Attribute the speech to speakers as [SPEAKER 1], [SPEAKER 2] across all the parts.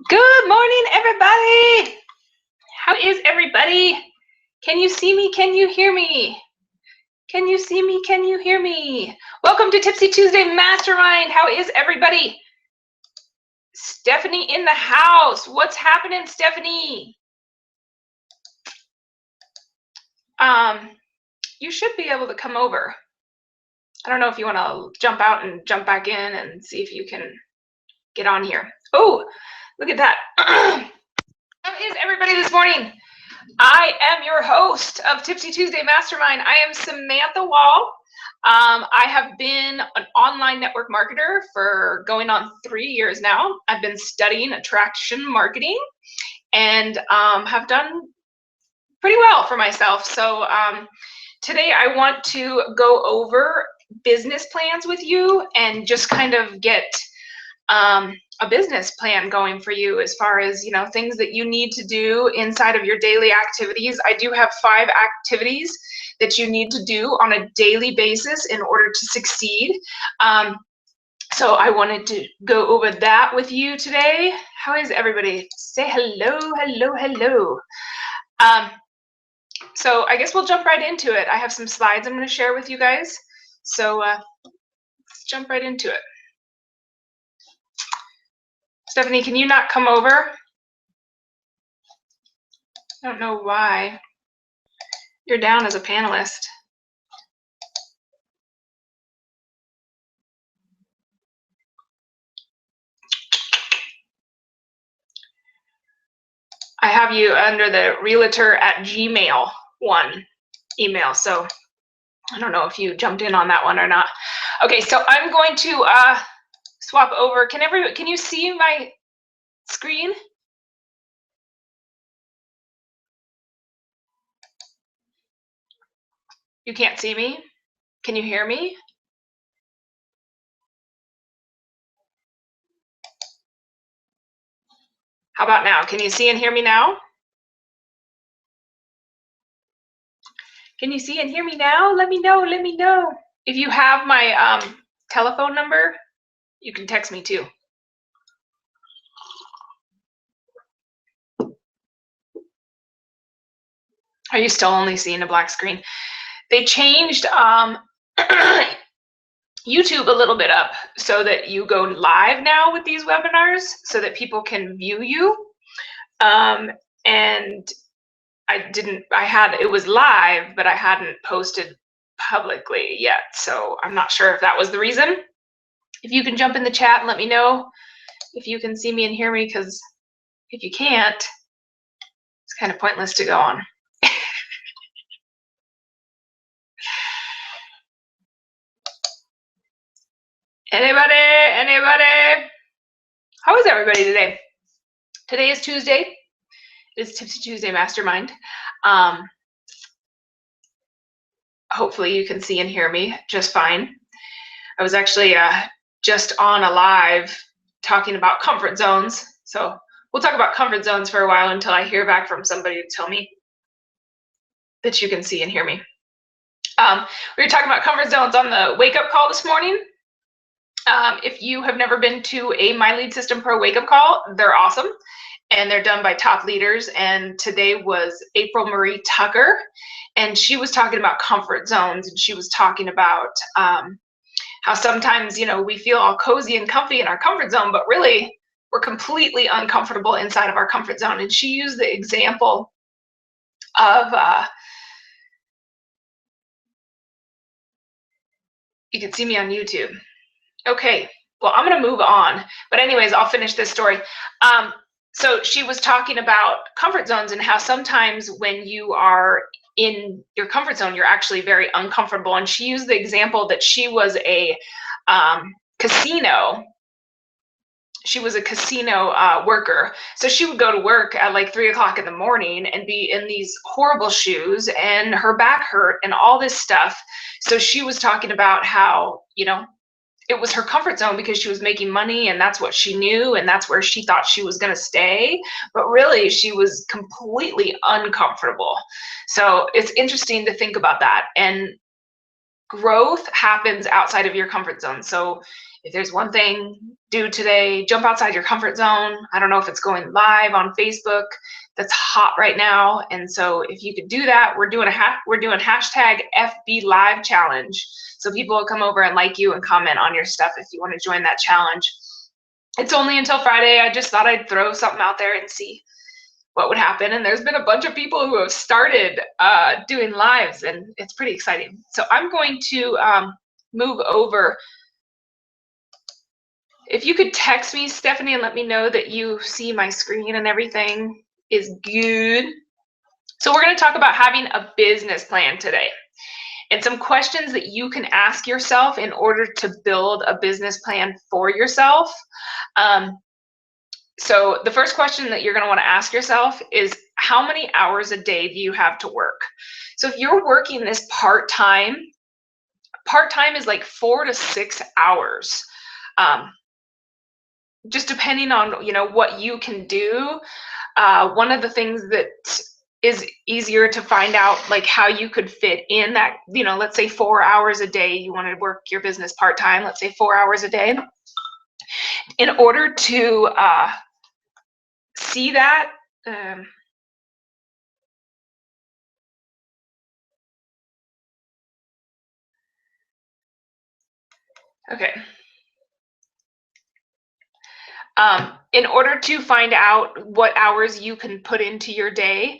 [SPEAKER 1] Good morning, everybody. How is everybody? Can you see me? Can you hear me? Can you see me? Can you hear me? Welcome to Tipsy Tuesday Mastermind. How is everybody? Stephanie in the house. What's happening, Stephanie? You should be able to come over. I don't know if you want to jump out and jump back in and see if you can get on here. Oh, look at that. How is everybody this morning? I am your host of Tipsy Tuesday Mastermind. I am Samantha Wall. I have been an online network marketer for going on 3 years now. I've been studying attraction marketing and have done pretty well for myself. So today I want to go over business plans with you and just kind of get a business plan going for you as far as, you know, things that you need to do inside of your daily activities. I do have 5 activities that you need to do on a daily basis in order to succeed. So I wanted to go over that with you today. How is everybody? Say hello, hello, hello. So I guess we'll jump right into it. I have some slides I'm going to share with you guys. So let's jump right into it. Stephanie, can you not come over? I don't know why. You're down as a panelist. I have you under the realtor@gmail one email, so I don't know if you jumped in on that one or not. Okay, so I'm going to swap over. Can you see my screen? You can't see me? Can you hear me? How about now? Can you see and hear me now? Can you see and hear me now? Let me know, let me know. If you have my telephone number, you can text me too. Are you still only seeing a black screen? They changed YouTube a little bit up so that you go live now with these webinars so that people can view you. And it was live, but I hadn't posted publicly yet. So I'm not sure if that was the reason. If you can jump in the chat and let me know if you can see me and hear me, because if you can't, it's kind of pointless to go on. Anybody? How is everybody today? Today is Tuesday. It is Tipsy Tuesday Mastermind. Hopefully you can see and hear me just fine. I was actually just on a live talking about comfort zones. So we'll talk about comfort zones for a while until I hear back from somebody to tell me that you can see and hear me. We were talking about comfort zones on the wake-up call this morning. If you have never been to a My Lead System Pro wake-up call, they're awesome. And they're done by top leaders. And today was April Marie Tucker. And she was talking about comfort zones. And she was talking about how sometimes, you know, we feel all cozy and comfy in our comfort zone, but really we're completely uncomfortable inside of our comfort zone. And she used the example of, you can see me on YouTube. Okay, well, I'm going to move on. But anyways, I'll finish this story. So she was talking about comfort zones and how sometimes when you are in your comfort zone, you're actually very uncomfortable. And she used the example that she was a casino. She was a casino worker. So she would go to work at like 3 o'clock in the morning and be in these horrible shoes and her back hurt and all this stuff. So she was talking about how, you know, it was her comfort zone because she was making money and that's what she knew and that's where she thought she was going to stay. But really, she was completely uncomfortable. So it's interesting to think about that. And growth happens outside of your comfort zone. So If there's one thing, do today, jump outside your comfort zone. I don't know if it's going live on Facebook. That's hot right now. And so if you could do that, we're doing hashtag FB Live challenge. So people will come over and like you and comment on your stuff if you want to join that challenge. It's only until Friday. I just thought I'd throw something out there and see what would happen. And there's been a bunch of people who have started doing lives, and it's pretty exciting. So I'm going to move over. If you could text me, Stephanie, and let me know that you see my screen and everything is good. So we're going to talk about having a business plan today and some questions that you can ask yourself in order to build a business plan for yourself. So the first question that you're going to want to ask yourself is, how many hours a day do you have to work? So if you're working this part-time is like 4 to 6 hours. Just depending on, you know, what you can do. One of the things that is easier to find out, like how you could fit in that, you know, let's say 4 hours a day, you want to work your business part-time, let's say 4 hours a day. In order to see that, okay. In order to find out what hours you can put into your day,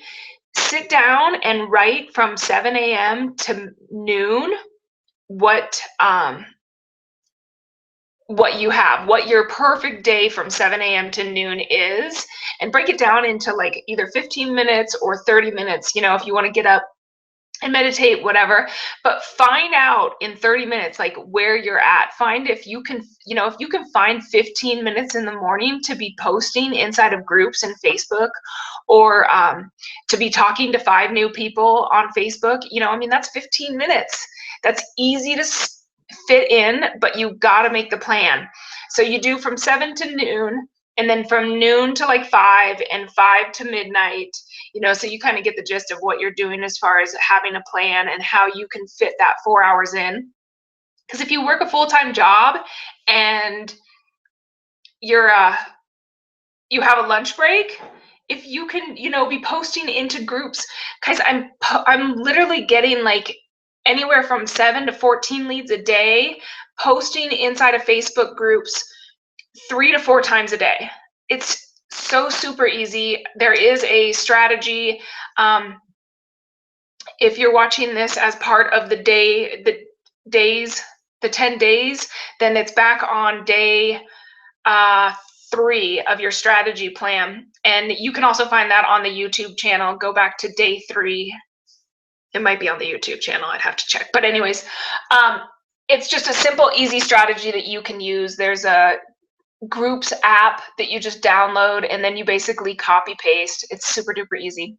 [SPEAKER 1] sit down and write from 7 a.m. to noon what you have, what your perfect day from 7 a.m. to noon is, and break it down into like either 15 minutes or 30 minutes, you know, if you want to get up and meditate, whatever. But find out in 30 minutes like where you're at. Find if you can, you know, if you can find 15 minutes in the morning to be posting inside of groups in Facebook, or to be talking to 5 new people on Facebook, you know, I mean, that's 15 minutes. That's easy to fit in, but you got to make the plan. So you do from 7 to noon, and then from noon to like 5, and 5 to midnight, you know, so you kind of get the gist of what you're doing as far as having a plan and how you can fit that 4 hours in. Because if you work a full-time job and you're you have a lunch break, if you can, you know, be posting into groups, because I'm literally getting like anywhere from 7 to 14 leads a day, posting inside of Facebook groups 3 to 4 times a day. It's so super easy. There is a strategy. If you're watching this as part of the 10 days, then it's back on day 3 of your strategy plan. And you can also find that on the YouTube channel. Go back to day 3. It might be on the YouTube channel. I'd have to check. But anyways, it's just a simple, easy strategy that you can use. There's a groups app that you just download, and then you basically copy paste. It's super duper easy.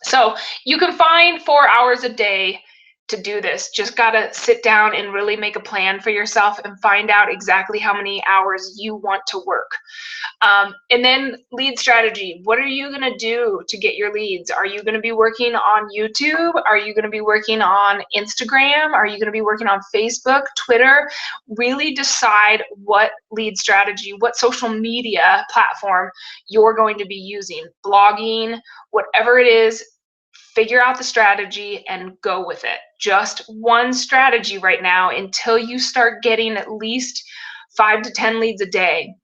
[SPEAKER 1] So you can find 4 hours a day to do this. Just got to sit down and really make a plan for yourself and find out exactly how many hours you want to work. And then lead strategy. What are you going to do to get your leads? Are you going to be working on YouTube? Are you going to be working on Instagram? Are you going to be working on Facebook, Twitter? Really decide what lead strategy, what social media platform you're going to be using. Blogging, whatever it is, figure out the strategy and go with it. Just one strategy right now until you start getting at least 5 to 10 leads a day.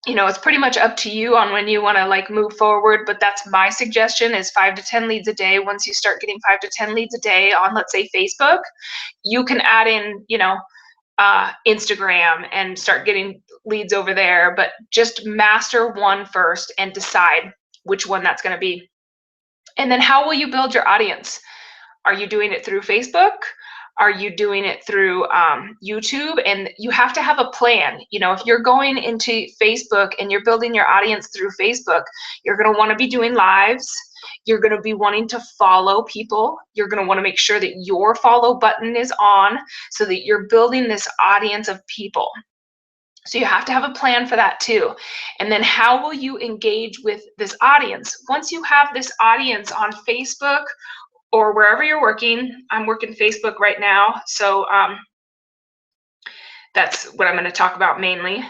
[SPEAKER 1] You know, it's pretty much up to you on when you want to like move forward, but that's my suggestion, is 5 to 10 leads a day. Once you start getting 5 to 10 leads a day on, let's say, Facebook, you can add in, you know, Instagram and start getting leads over there, but just master one first and decide which one that's going to be. And then how will you build your audience? Are you doing it through Facebook? Are you doing it through YouTube? And you have to have a plan. You know, if you're going into Facebook and you're building your audience through Facebook, you're going to want to be doing lives. You're going to be wanting to follow people. You're going to want to make sure that your follow button is on so that you're building this audience of people. So you have to have a plan for that too. And then how will you engage with this audience? Once you have this audience on Facebook or wherever you're working, I'm working Facebook right now. So That's what I'm going to talk about mainly.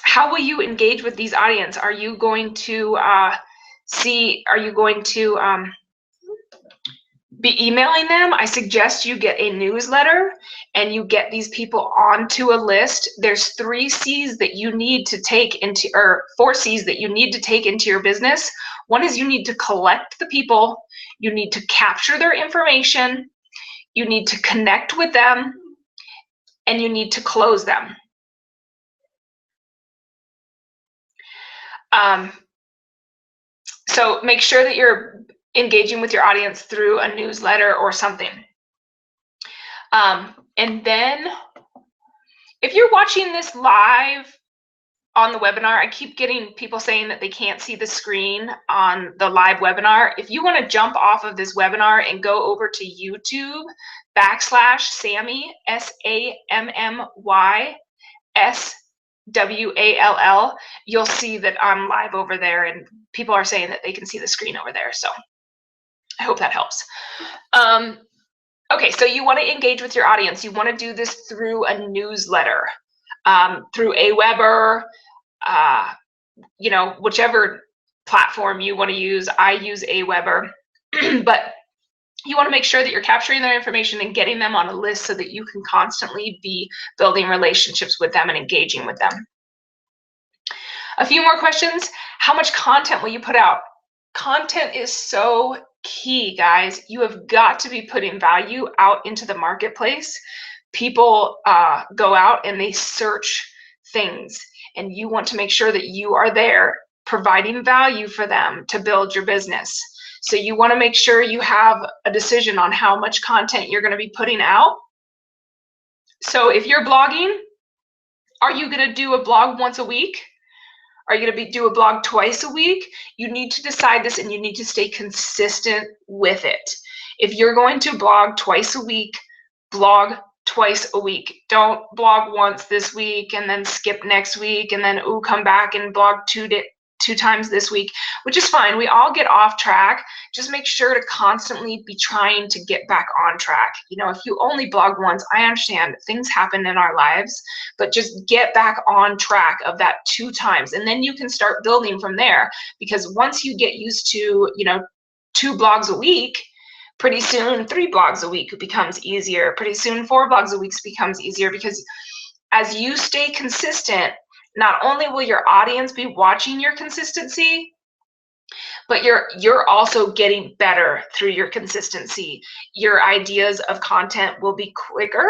[SPEAKER 1] How will you engage with these audience? Are you going to be emailing them? I suggest you get a newsletter and you get these people onto a list. There's 3 C's that you need to take into, or 4 C's that you need to take into your business. One is you need to collect the people, you need to capture their information, you need to connect with them, and you need to close them. So make sure that you're engaging with your audience through a newsletter or something. And then if you're watching this live on the webinar, I keep getting people saying that they can't see the screen on the live webinar. If you want to jump off of this webinar and go over to YouTube /Sammy, SAMMY SWALL, you'll see that I'm live over there, and people are saying that they can see the screen over there. So I hope that helps. Okay, so you want to engage with your audience. You want to do this through a newsletter, through Aweber, whichever platform you want to use. I use Aweber, but you want to make sure that you're capturing their information and getting them on a list so that you can constantly be building relationships with them and engaging with them. A few more questions. How much content will you put out? Content is so key, guys. You have got to be putting value out into the marketplace. People go out and they search things, and you want to make sure that you are there providing value for them to build your business. So you want to make sure you have a decision on how much content you're going to be putting out. So if you're blogging, are you going to do a blog once a week? Are you going to do a blog twice a week? You need to decide this, and you need to stay consistent with it. If you're going to blog twice a week, blog twice a week. Don't blog once this week and then skip next week and then come back and blog two times this week, which is fine. We all get off track. Just make sure to constantly be trying to get back on track. If you only blog once, I understand things happen in our lives, but just get back on track of that 2 times, and then you can start building from there. Because once you get used to 2 blogs a week, pretty soon 3 blogs a week becomes easier. Pretty soon 4 blogs a week becomes easier, because as you stay consistent, not only will your audience be watching your consistency, but you're also getting better through your consistency. Your ideas of content will be quicker.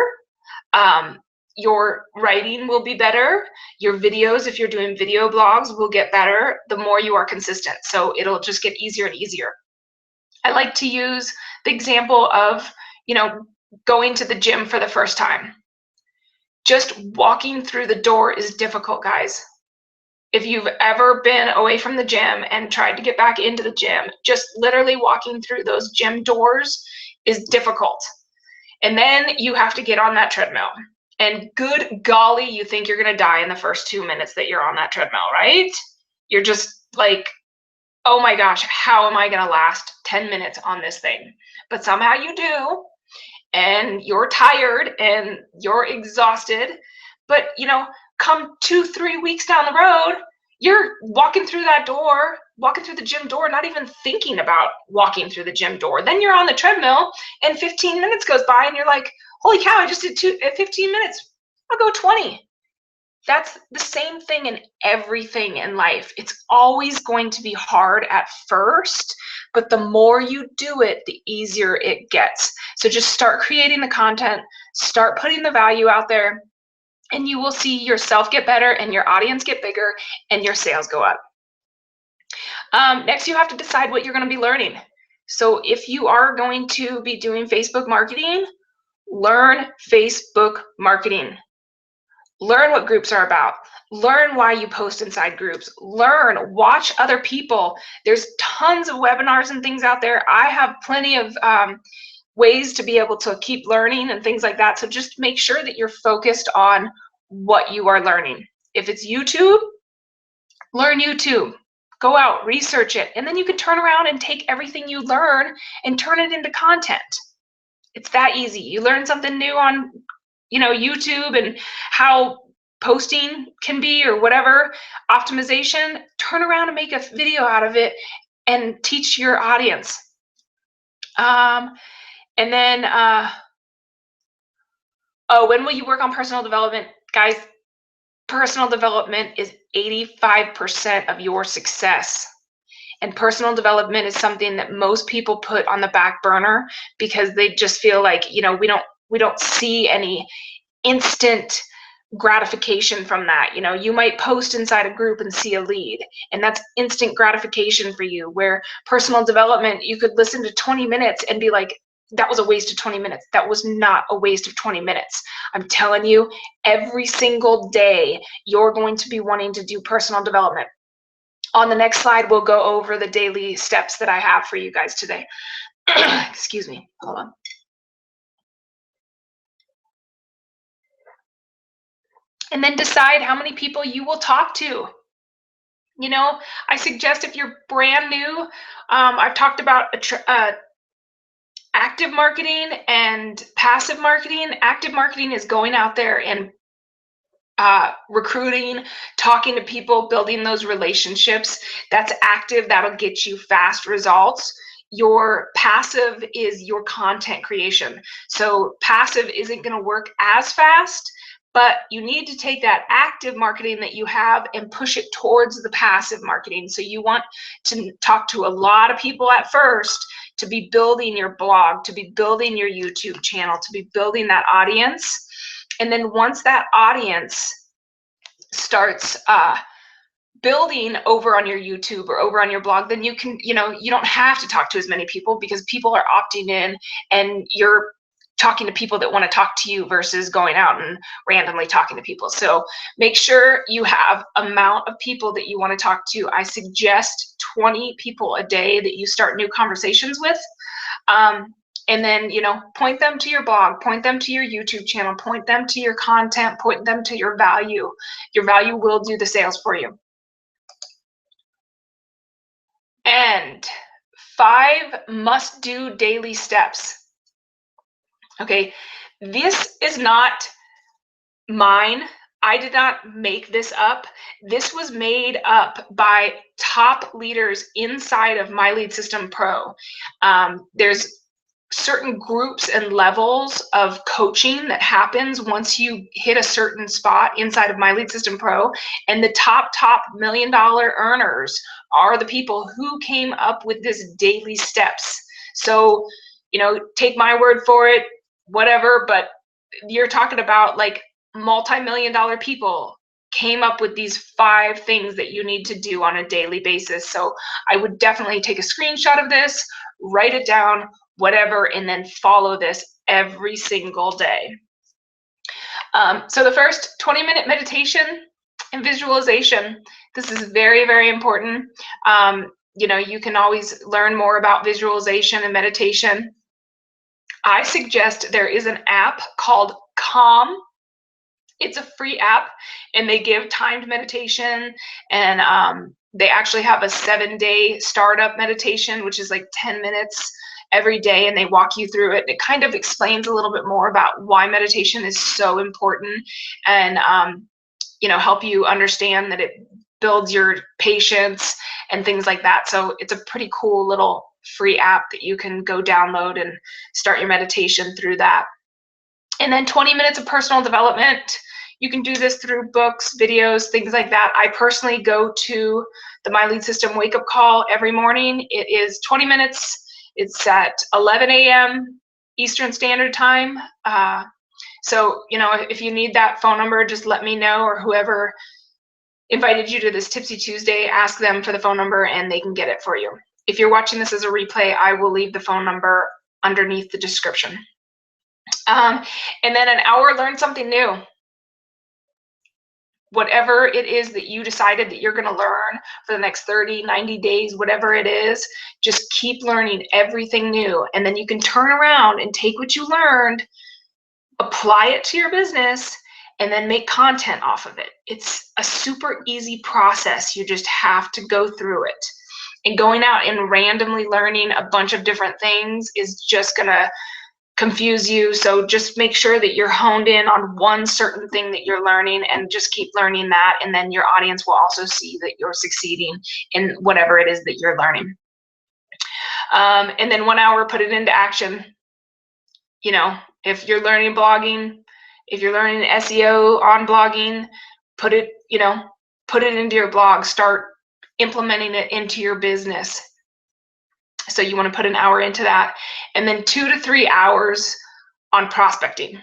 [SPEAKER 1] Your writing will be better. Your videos, if you're doing video blogs, will get better the more you are consistent. So it'll just get easier and easier. I like to use the example of, going to the gym for the first time. Just walking through the door is difficult, guys. If you've ever been away from the gym and tried to get back into the gym, just literally walking through those gym doors is difficult. And then you have to get on that treadmill. And good golly, you think you're going to die in the first 2 minutes that you're on that treadmill, right? You're just like, oh my gosh, how am I going to last 10 minutes on this thing? But somehow you do. And you're tired and you're exhausted, but come 2-3 weeks down the road, you're walking through the gym door, not even thinking about walking through the gym door. Then you're on the treadmill and 15 minutes goes by and you're like, holy cow, I just did 15 minutes. I'll go 20. That's the same thing in everything in life. It's always going to be hard at first, but the more you do it, the easier it gets. So just start creating the content, start putting the value out there, and you will see yourself get better and your audience get bigger and your sales go up. Next, you have to decide what you're going to be learning. So if you are going to be doing Facebook marketing, learn Facebook marketing. Learn what groups are about. Learn why you post inside groups. Watch other people. There's tons of webinars and things out there. I have plenty of ways to be able to keep learning and things like that. So just make sure that you're focused on what you are learning. If it's YouTube, learn YouTube. Go out, research it, and then you can turn around and take everything you learn and turn it into content. It's that easy. You learn something new on, YouTube and how posting can be or whatever, optimization, turn around and make a video out of it and teach your audience. And then, when will you work on personal development? Guys, personal development is 85% of your success. And personal development is something that most people put on the back burner because they just feel like, we don't see any instant gratification from that. You might post inside a group and see a lead, and that's instant gratification for you. Where personal development, you could listen to 20 minutes and be like, that was a waste of 20 minutes. That was not a waste of 20 minutes. I'm telling you, every single day, you're going to be wanting to do personal development. On the next slide, we'll go over the daily steps that I have for you guys today. Excuse me, hold on. And then decide how many people you will talk to. I suggest if you're brand new, I've talked about active marketing and passive marketing. Active marketing is going out there and recruiting, talking to people, building those relationships. That's active. That'll get you fast results. Your passive is your content creation. So passive isn't going to work as fast, but you need to take that active marketing that you have and push it towards the passive marketing. So you want to talk to a lot of people at first to be building your blog, to be building your YouTube channel, to be building that audience. And then once that audience starts building over on your YouTube or over on your blog, then you can, you don't have to talk to as many people because people are opting in and you're talking to people that want to talk to you versus going out and randomly talking to people. So make sure you have amount of people that you want to talk to. I suggest 20 people a day that you start new conversations with. And then, point them to your blog, point them to your YouTube channel, point them to your content, point them to your value. Your value will do the sales for you. And 5 must-do daily steps. Okay, this is not mine. I did not make this up. This was made up by top leaders inside of My Lead System Pro. There's certain groups and levels of coaching that happens once you hit a certain spot inside of My Lead System Pro, and the top $1 million earners are the people who came up with this daily steps. So, take my word for it, whatever, but you're talking about like multi-million-dollar people came up with these 5 things that you need to do on a daily basis. So I would definitely take a screenshot of this, write it down, whatever, and then follow this every single day. So the first 20-minute meditation and visualization. This is very, very important. You can always learn more about visualization and meditation. I suggest there is an app called Calm. It's a free app, and they give timed meditation, and they actually have a 7-day startup meditation, which is like 10 minutes every day, and they walk you through it. It kind of explains a little bit more about why meditation is so important, and help you understand that it builds your patience and things like that. So it's a pretty cool little free app that you can go download and start your meditation through that. And then 20 minutes of personal development. You can do this through books, videos, things like that. I personally go to the My Lead System wake up call every morning. It is 20 minutes. It's at 11 a.m. Eastern Standard Time. So, if you need that phone number, just let me know, or whoever invited you to this Tipsy Tuesday, ask them for the phone number and they can get it for you. If you're watching this as a replay, I will leave the phone number underneath the description. And then an hour, learn something new. Whatever it is that you decided that you're going to learn for the next 30, 90 days, whatever it is, just keep learning everything new. And then you can turn around and take what you learned, apply it to your business, and then make content off of it. It's a super easy process. You just have to go through it. And going out and randomly learning a bunch of different things is just going to confuse you. So just make sure that you're honed in on one certain thing that you're learning and just keep learning that. And then your audience will also see that you're succeeding in whatever it is that you're learning. And then 1 hour, put it into action. You know, if you're learning blogging, if you're learning SEO on blogging, put it into your blog, start implementing it into your business. So you want to put an hour into that, and then 2 to 3 hours on prospecting.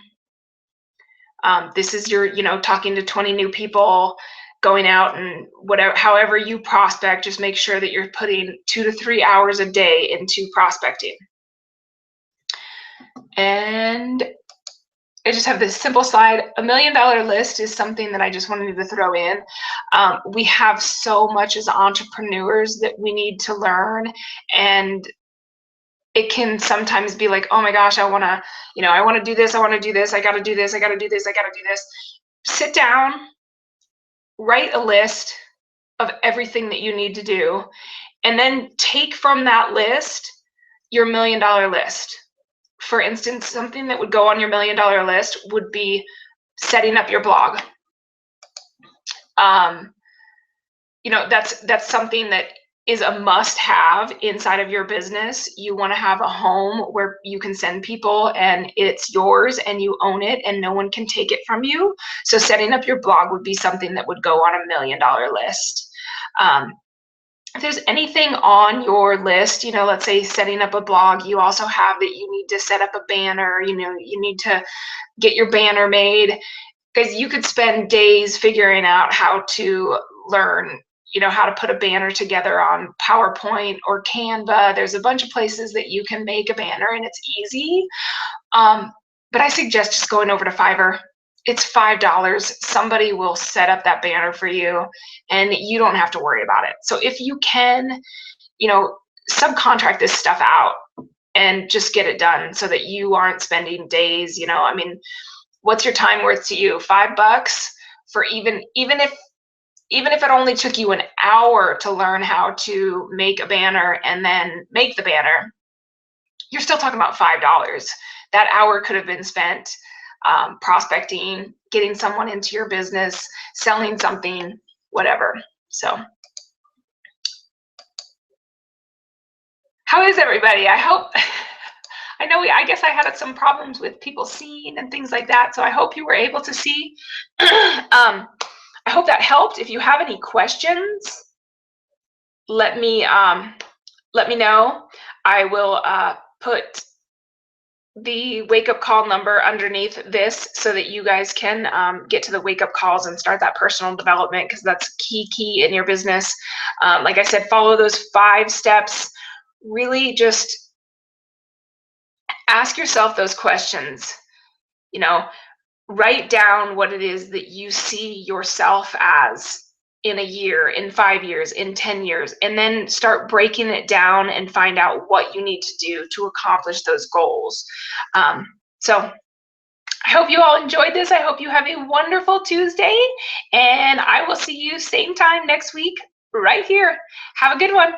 [SPEAKER 1] This is your, talking to 20 new people, going out and whatever, however you prospect, just make sure that you're putting 2 to 3 hours a day into prospecting. And I just have this simple slide. $1 million list is something that I just wanted to throw in. We have so much as entrepreneurs that we need to learn, and it can sometimes be like, oh my gosh, I want to do this, I want to do this, I got to do this, I got to do this, I got to do this. Sit down, write a list of everything that you need to do, and then take from that list your $1 million list. For instance, something that would go on your $1 million list would be setting up your blog. That's something that is a must-have inside of your business. You want to have a home where you can send people and it's yours and you own it and no one can take it from you. So setting up your blog would be something that would go on a $1 million list. If there's anything on your list, let's say setting up a blog, you also have that you need to set up a banner, you need to get your banner made, because you could spend days figuring out how to learn, how to put a banner together on PowerPoint or Canva. There's a bunch of places that you can make a banner and it's easy. But I suggest just going over to Fiverr. It's $5. Somebody will set up that banner for you and you don't have to worry about it. So if you can, subcontract this stuff out and just get it done so that you aren't spending days, what's your time worth to you? $5 for even if it only took you an hour to learn how to make a banner and then make the banner, you're still talking about $5. That hour could have been spent prospecting, getting someone into your business, selling something, whatever. So how is everybody? I guess I had some problems with people seeing and things like that. So I hope you were able to see. I hope that helped. If you have any questions, let me know. I will put the wake-up call number underneath this so that you guys can get to the wake-up calls and start that personal development, because that's key in your business. Like I said, follow those 5 steps. Really just ask yourself those questions. Write down what it is that you see yourself as in a year, in 5 years, in 10 years, and then start breaking it down and find out what you need to do to accomplish those goals. So I hope you all enjoyed this. I hope you have a wonderful Tuesday, and I will see you same time next week right here. Have a good one.